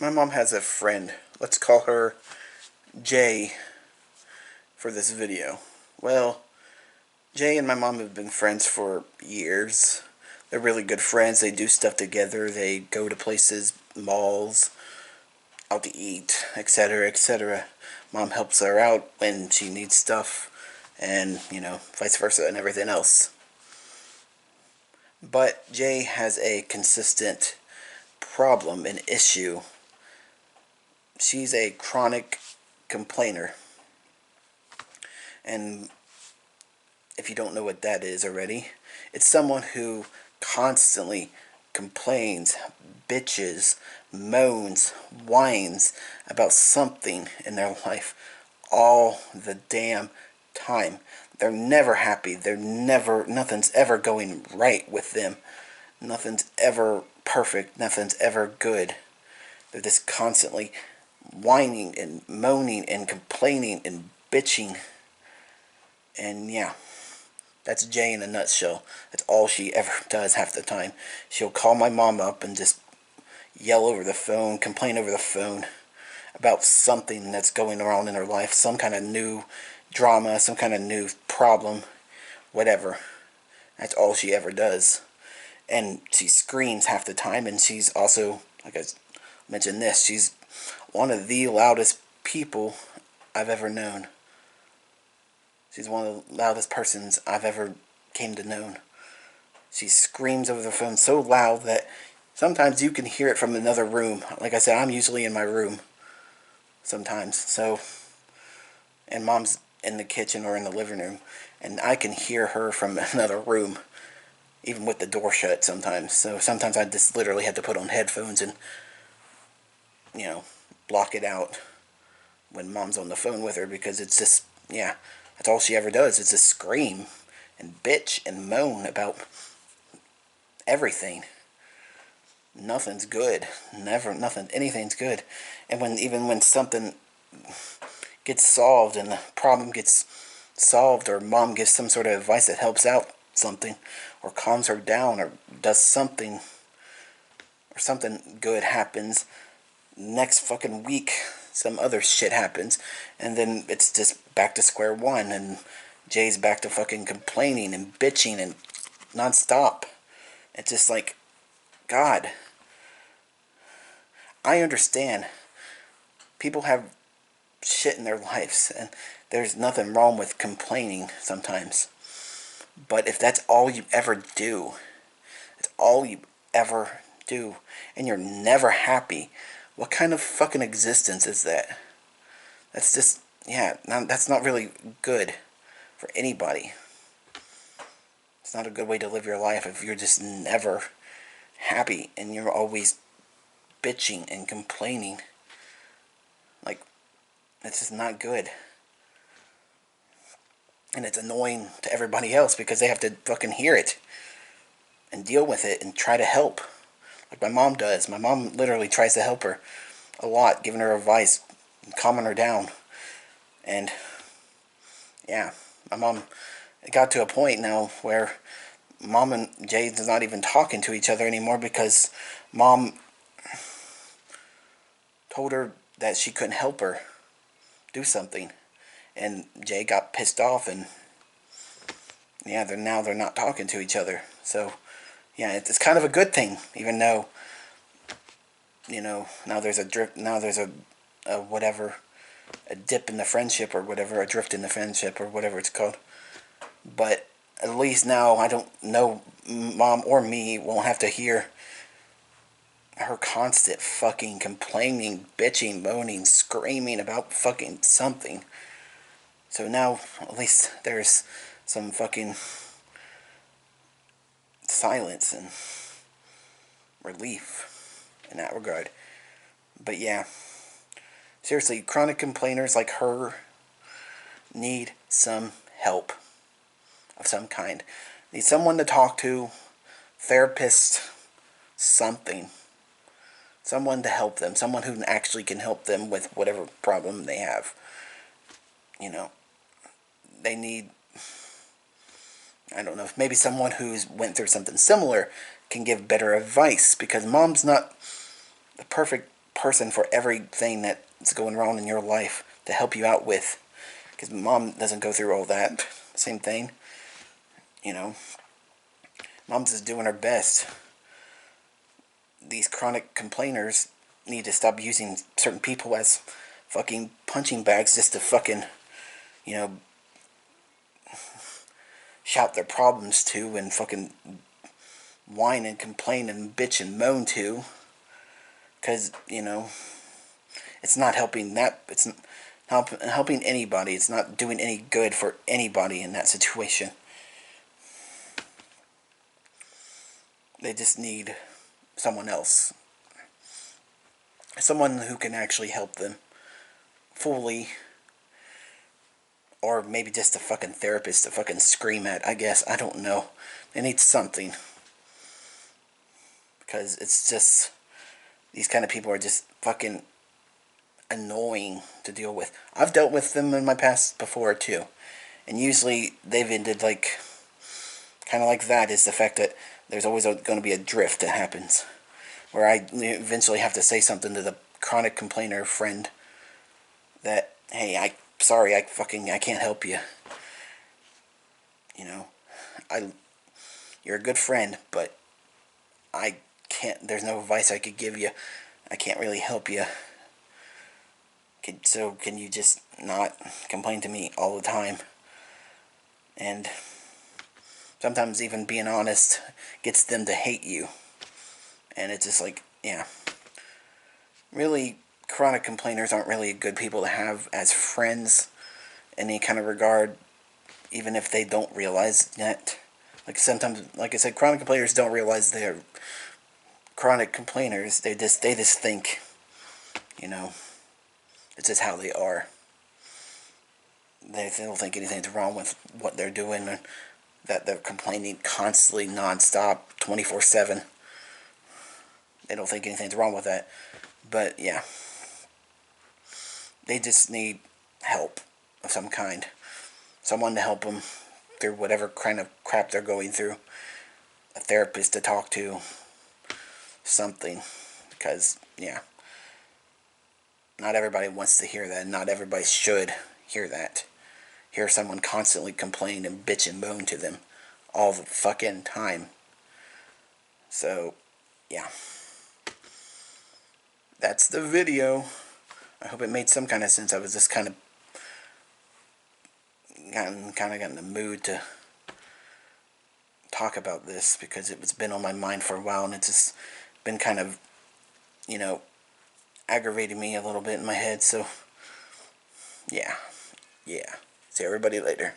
My mom has a friend. Let's call her Jay for this video. Well, Jay and my mom have been friends for years. They're really good friends. They do stuff together. They go to places, malls, out to eat, etc., etc. Mom helps her out when she needs stuff, and, vice versa and everything else. But Jay has a consistent problem, an issue. She's a chronic complainer. And if you don't know what that is already, it's someone who constantly complains, bitches, moans, whines about something in their life all the damn time. They're never happy. Nothing's ever going right with them. Nothing's ever perfect. Nothing's ever good. They're just constantly whining and moaning and complaining and bitching. And yeah, that's Jay in a nutshell. That's all she ever does half the time. She'll call my mom up and just yell over the phone, complain over the phone about something that's going around in her life, some kind of new drama, some kind of new problem, whatever. That's all she ever does. And she screams half the time, and she's also, like I mentioned this, she's one of the loudest people I've ever known. She's one of the loudest persons I've ever came to know. She screams over the phone so loud that sometimes you can hear it from another room. Like I said, I'm usually in my room sometimes. So, and Mom's in the kitchen or in the living room, and I can hear her from another room, even with the door shut sometimes. So sometimes I just literally have to put on headphones and, block it out when Mom's on the phone with her, because it's just, yeah, that's all she ever does. It's just scream and bitch and moan about everything. Nothing's good. Anything's good. And even when something gets solved and the problem gets solved, or Mom gives some sort of advice that helps out something, or calms her down, or does something, or something good happens, next fucking week some other shit happens, and then it's just back to square one, and Jay's back to fucking complaining and bitching and non-stop. It's just like, God, I understand people have shit in their lives, and there's nothing wrong with complaining sometimes. But if that's all you ever do, it's all you ever do, and you're never happy, what kind of fucking existence is that? That's just, yeah, that's not really good for anybody. It's not a good way to live your life if you're just never happy and you're always bitching and complaining. Like, it's just not good. And it's annoying to everybody else because they have to fucking hear it and deal with it and try to help. Like my mom does. My mom literally tries to help her a lot, giving her advice, calming her down. And yeah, my mom, it got to a point now where Mom and Jade's not even talking to each other anymore because Mom told her that she couldn't help her do something. And Jay got pissed off, and yeah, they're not talking to each other. So yeah, it's kind of a good thing, even though, now there's a drift, now there's a whatever, a dip in the friendship or whatever, a drift in the friendship or whatever it's called. But at least now I don't know, Mom or me won't have to hear her constant fucking complaining, bitching, moaning, screaming about fucking something. So now at least there's some fucking silence and relief in that regard. But yeah, seriously, chronic complainers like her need some help of some kind. Need someone to talk to, therapist, something. Someone to help them, someone who actually can help them with whatever problem they have. They need, I don't know, maybe someone who's went through something similar can give better advice, because Mom's not the perfect person for everything that's going wrong in your life to help you out with. Because mom doesn't go through all that. Same thing. You know, mom's just doing her best. These chronic complainers need to stop using certain people as fucking punching bags just to fucking, you know, shout their problems to and fucking whine and complain and bitch and moan to. Because, you know, it's not helping that, it's not helping anybody. It's not doing any good for anybody in that situation. They just need someone else. Someone who can actually help them fully. Or maybe just a fucking therapist to fucking scream at, I guess. I don't know. They need something. Because it's just, these kind of people are just fucking annoying to deal with. I've dealt with them in my past before too. And usually they've ended like, kind of like that, is the fact that there's always going to be a drift that happens. Where I eventually have to say something to the chronic complainer friend that, hey, sorry, I can't help you. You know, you're a good friend, but I can't, there's no advice I could give you. I can't really help you. So can you just not complain to me all the time? And sometimes even being honest gets them to hate you. And it's just like, yeah. Really, chronic complainers aren't really good people to have as friends in any kind of regard, even if they don't realize that. Like sometimes, like I said, chronic complainers don't realize they're chronic complainers. They just think, you know, it's just how they are. They don't think anything's wrong with what they're doing, and that they're complaining constantly, non-stop, 24/7. They don't think anything's wrong with that. But yeah, they just need help of some kind. Someone to help them through whatever kind of crap they're going through. A therapist to talk to. Something. Because, yeah, not everybody wants to hear that. Not everybody should hear that. Hear someone constantly complain and bitch and moan to them all the fucking time. So, yeah. That's the video. I hope it made some kind of sense. I was just kind of got in the mood to talk about this because it's been on my mind for a while, and it's just been kind of, you know, aggravating me a little bit in my head. So, yeah. See everybody later.